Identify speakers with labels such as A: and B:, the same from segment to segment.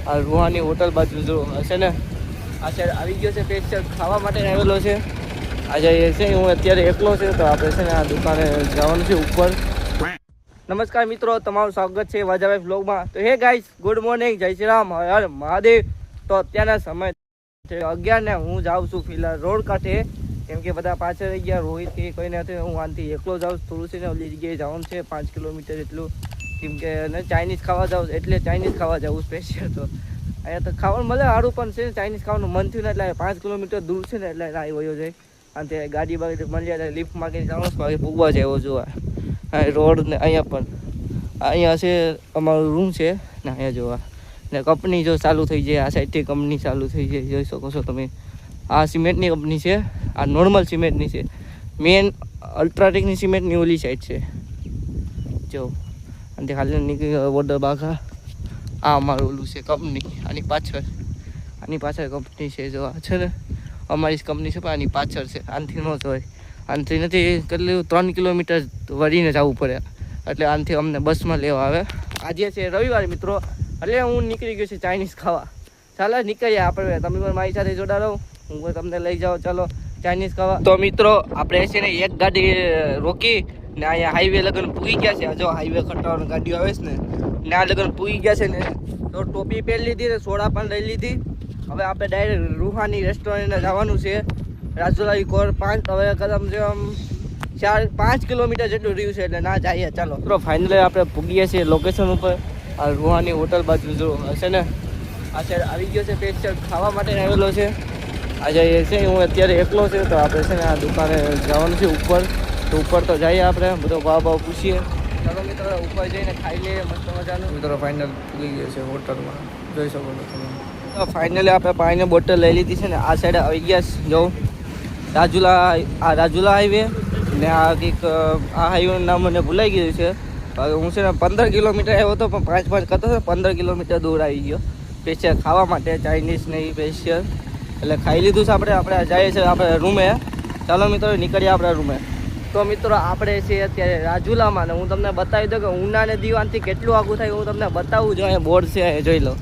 A: આ રૂહાની હોટલ બાજુ જો હશે ને, આ સાઈડ આવી ગયો છે. સ્પેશિયલ ખાવા માટે આવેલો છે. આજે એ છે હું અત્યારે એકલો છે, તો આપણે છે ને આ દુકાને જવાનું છે ઉપર. નમસ્કાર મિત્રો, તમારું સ્વાગત છે વાજાભાઈ વ્લોગમાં. તો હે ગાઈસ, ગુડ મોર્નિંગ, જય શ્રી રામ, હર મહાદેવ. તો અત્યારના સમય છે 11 ને હું જાઉં છું ફિલહાલ રોડ કાંઠે, કેમ કે બધા પાછળ રહી ગયા. રોહિત કે કોઈ નથી, હું આનથી એકલો જાઉં. થોડું છે ને ઓલી જગ્યાએ જવાનું છે 5 કિલોમીટર જેટલું, કેમ કે ચાઇનીઝ ખાવા જાઉં, એટલે ચાઇનીઝ ખાવા જવું સ્પેશિયલ. તો અહીંયા તો ખાવાનું મળે સારું, પણ છે ચાઇનીઝ ખાવાનું મન થયું ને એટલે 5 કિલોમીટર દૂર છે ને એટલે આવી વયો જાય. અને તે ગાડી બાકી મળી જાય, લિફ્ટ માગી જવાનું બાકી પૂગવા જાય એવો જોવા રોડ. ને અહીંયા પણ અહીંયા છે અમારું રૂમ છે ને, અહીંયા જોવા ને કંપની જો ચાલુ થઈ જાય, આ સાઈડથી કંપની ચાલુ થઈ જાય, જોઈ શકો છો તમે. આ સિમેન્ટની કંપની છે, આ નોર્મલ સિમેન્ટની છે. મેન અલ્ટ્રાટેકની સિમેન્ટની ઓલી સાઈડ છે જો. અને ખાલી નીકળી વોટર બાગા, આ અમારું ઓલું છે કંપની. આની પાછળ કંપની છે જો. આ છે ને અમારી જ કંપની છે, પણ આની પાછળ છે. આનથી ન જોય, આનથી નથી. કેટલું 3 કિલોમીટર વળીને જવું પડે, એટલે આનથી અમને બસમાં લેવા આવે. આજે છે રવિવાર મિત્રો, એટલે હું નીકળી ગયો છું ચાઇનીઝ ખાવા. ચાલો નીકળીએ આપણે, તમે પણ મારી સાથે જોડાડો, હું તમને લઈ જાઉં. ચાલો ચાઇનીઝ ખાવા. તો મિત્રો આપણે છે ને એક ગાડી રોકી ને અહીંયા હાઈવે લગન પૂગી ગયા છે. જો હાઈવે ખટાવાની ગાડીઓ આવે છે ને આ લગન પૂગી ગયા છે ને. તો ટોપી પહેરી લીધી ને સોડા પણ લઈ લીધી. હવે આપણે ડાયરેક્ટ રૂહાની રેસ્ટોરન્ટને જવાનું છે, રાજુલા કોર 5. હવે કદમ છે આમ 4-5 કિલોમીટર જેટલું રહ્યું છે, એટલે ના જઈએ. ચાલો તો ફાઇનલી આપણે પૂગીએ છીએ લોકેશન ઉપર. આ રૂહાની હોટલ બાજુ જો હશે ને, આ સાઈડ આવી ગયો છે. સ્પેશિયલ ખાવા માટે આવેલો છે. આજે એ છે હું અત્યારે એકલો છે, તો આપણે છે ને આ દુકાને જવાનું છે ઉપર. તો ઉપર તો જઈએ આપણે, બધો ભાવ પૂછીએ. ચાલો મિત્રો ઉપર જઈને ખાઈ લઈએ મસ્ત મજાનું. મિત્રો ફાઇનલ પૂગી ગયો છે હોટલમાં, જોઈ શકો છો તમે. તો ફાઇનલી આપણે પાણીની બોટલ લઈ લીધી છે ને. આ સાઈડ આવી ગયા જો રાજુલા હાઈવે ને આ કંઈક આ હાઈવેનું નામ મને ભૂલાઈ ગયું છે. હવે હું છે ને 15 કિલોમીટર આવ્યો હતો, પણ 5 કરતો હતો, 15 કિલોમીટર દૂર આવી ગયો સ્પેશિયલ ખાવા માટે ચાઇનીઝ નહીં સ્પેશિયલ. એટલે ખાઈ લીધું છે આપણે જઈએ છીએ આપણે રૂમે. ચાલો મિત્રો નીકળીએ આપણા રૂમે. તો મિત્રો આપણે છે અત્યારે રાજુલામાં, ને હું તમને બતાવી દઉં કે ઉના ને દીવાનથી કેટલું આગું થાય હું તમને બતાવું. જો અહીંયા બોર્ડ છે, જોઈ લો.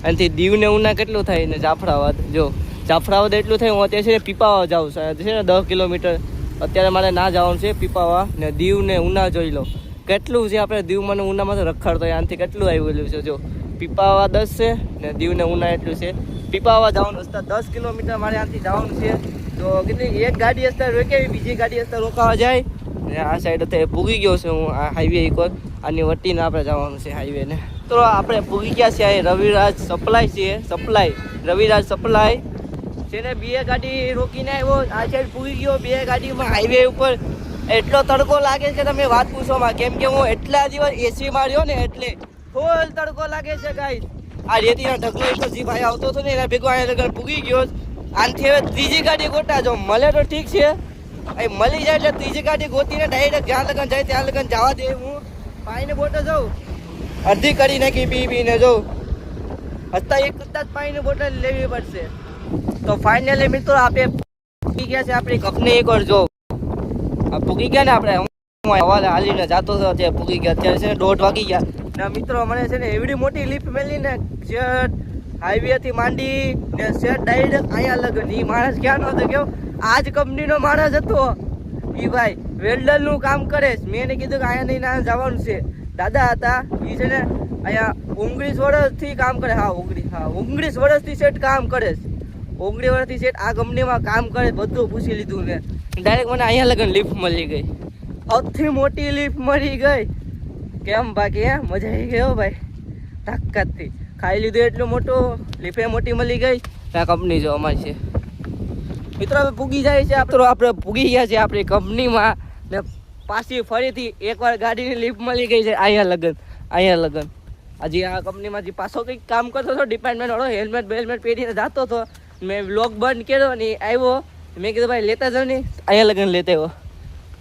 A: અહીંથી દીવ ને ઉના કેટલું થાય ને જાફરાબાદ. જો જાફરાબાદ એટલું થાય. હું અત્યારે છે ને પીપાવા જાઉં છું, છે ને 10 કિલોમીટર. અત્યારે મારે ના જવાનું છે પીપાવા. ને દીવ ને ઉના જોઈ લો કેટલું છે. આપણે દીવમાં ને ઉનામાં તો રખડતો હોય, આનાથી કેટલું આવેલું છે. જો પીપાવા 10 છે ને દીવ ને ઉના એટલું છે. પીપાવા જવાનું રસ્તા 10 કિલોમીટર મારે આનાથી જવાનું છે. તો કેટલી એક ગાડી હસ્તા રોકેવી, બીજી ગાડી હસ્તા રોકાવા જાય. ને આ સાઈડ અત્યારે પૂગી ગયો છે હું આ હાઈવે એક આની વટીને આપણે જવાનું છે હાઈવે ને. તો આપણે પૂગી ગયા છે આ રવિરાજ સપ્લાય છે, રવિરાજ સપ્લાય છે ને. 2 ગાડી રોકીને આવ્યો, આ સાઈડ પૂગી ગયો. 2 ગાડીમાં હાઈવે ઉપર એટલો તડકો લાગે છે તમે વાત પૂછોમાં, કેમ કે હું એટલા દિવસ એસી માર્યો ને એટલે ફૂલ તડકો લાગે છે ગાઈસ. આ રેતીના ઢગલો એટલો જે ભાઈ આવતો હતો ને એના ભેગો અહીંયા લગન પૂગી ગયો. આનથી હવે ત્રીજી ગાડી ગોતા, જો મળે તો ઠીક છે, એ મળી જાય એટલે ત્રીજી ગાડી ગોતીને ડાયરેક્ટ જ્યાં લગન જાય ત્યાં લગન જવા દે. હું પાણીને બોટલ જાઉં અડધી કરી નાખી પીને જાઉં, હસતા એક જ પાણીની બોટલ લેવી પડશે. તો ફાઇનલી મિત્રો આપણે પૂગી ગયા છે આપણી કંપની એક વાર. જો આ પૂગી ગયા ને આપણે, હું હવાલે હાલીને જતો હતો ત્યાં પૂગી ગયા. અત્યારે છે ને 1:30 વાગી ગયા ને મિત્રો. મને છે ને એવડી મોટી લિફ્ટ મેળવીને શેઠ હાઈવેથી માંડી ને શેઠ ડાયરેક્ટ અહીંયા લગન. એ માણસ ક્યાં નહોતો ગયો, આ જ કંપનીનો માણસ હતો. એ ભાઈ વેલ્ડરનું કામ કરે. મેં એને કીધું કે અહીંયા નહીં ના જવાનું છે. દાદા હતા એ છે ને અહીંયા 19 વર્ષથી કામ કરે. 19 વર્ષથી શેઠ કામ કરે. 19 વર્ષથી શેઠ આ કંપનીમાં કામ કરે. બધું પૂછી લીધું ને ડાયરેક્ટ મને અહીંયા લગન લિફ્ટ મળી ગઈ. સૌથી મોટી લિફ્ટ મળી ગઈ. કેમ બાકી મજા આવી ગયો ભાઈ, તાકાતથી ખાઈ લીધું. એટલું મોટું લિફ્ટ મોટી મળી ગઈ. આ કંપની જો અમારી છે મિત્રો. હવે પૂગી જાય છે આપણે પૂગી ગયા છે આપણી કંપનીમાં ને પાછી ફરીથી એકવાર ગાડીની લિફ્ટ મળી ગઈ છે. અહીંયા લગન હજી આ કંપનીમાં જે પાછો કંઈક કામ કરતો હતો ડિપાર્ટમેન્ટ વાળો, હેલ્મેટ પહેરીને જતો હતો. મેં વ્લોગ બંધ કર્યો ને આવ્યો. મેં કીધું ભાઈ લેતા જાવ ને, અહીંયા લગન લેતા આવ્યો.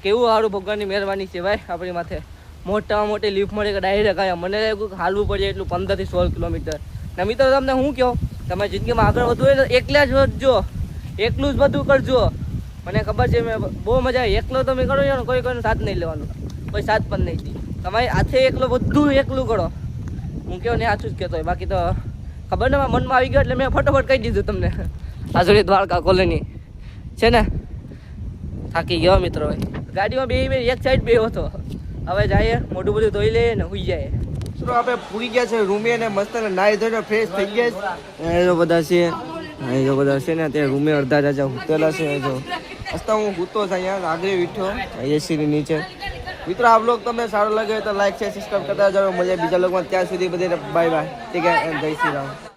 A: કેવું સારું ભગવાનની મહેરબાની છે ભાઈ આપણી માથે. મોટામાં મોટી લિફ્ટ મળે કે ડાયરેક્ટ અહીંયા. મને હાલવું પડે એટલું 15 થી 16 કિલોમીટર. ને મિત્રો તમને હું કહું, તમે જિંદગીમાં આગળ વધવું હોય તો એકલા જ વધજો, એકલું જ બધું કરજો. મને ખબર છે મેં બહુ મજા આવી. એકલો તમે કરો ને કોઈનો સાથ નહીં લેવાનો, કોઈ સાથ પણ નહીં. તમારી હાથે એકલો બધું એકલું કરો. હું કહું ને સાચું જ કહેતો હોય, બાકી તો ખબર ને મારા મનમાં આવી ગયો એટલે મેં ફટોફટ કહી દીધું તમને. આ જોડે દ્વારકા કોલોની છે ને. થાકી ગયો મિત્રો, ગાડીમાં બે એક સાઈડ બે હતો. હવે જઈએ, મોઢું બધું ધોઈ લઈએ ને સુઈ જાય. મિત્રો આપણે પૂરી ગયા છે રૂમે ને મસ્ત નાઈ ધોઈને ફ્રેશ થઈ ગયા છે. એ બધા છે, એ જો બધા છે ને ત્યાં રૂમે અડધા રાજા હુતેલા છે. જો મસ્ત હું હૂતો છે અહીંયા આગળ વીઠો એસી ની નીચે. મિત્રો આ બ્લોગ તમને સારો લાગે તો લાઈક છે, સબસ્ક્રાઈબ કરતા જાઓ. મળીએ બીજા લોકોમાં, ત્યાં સુધી બધે બાય બાય. ઠીક છે, જય શ્રી રામ.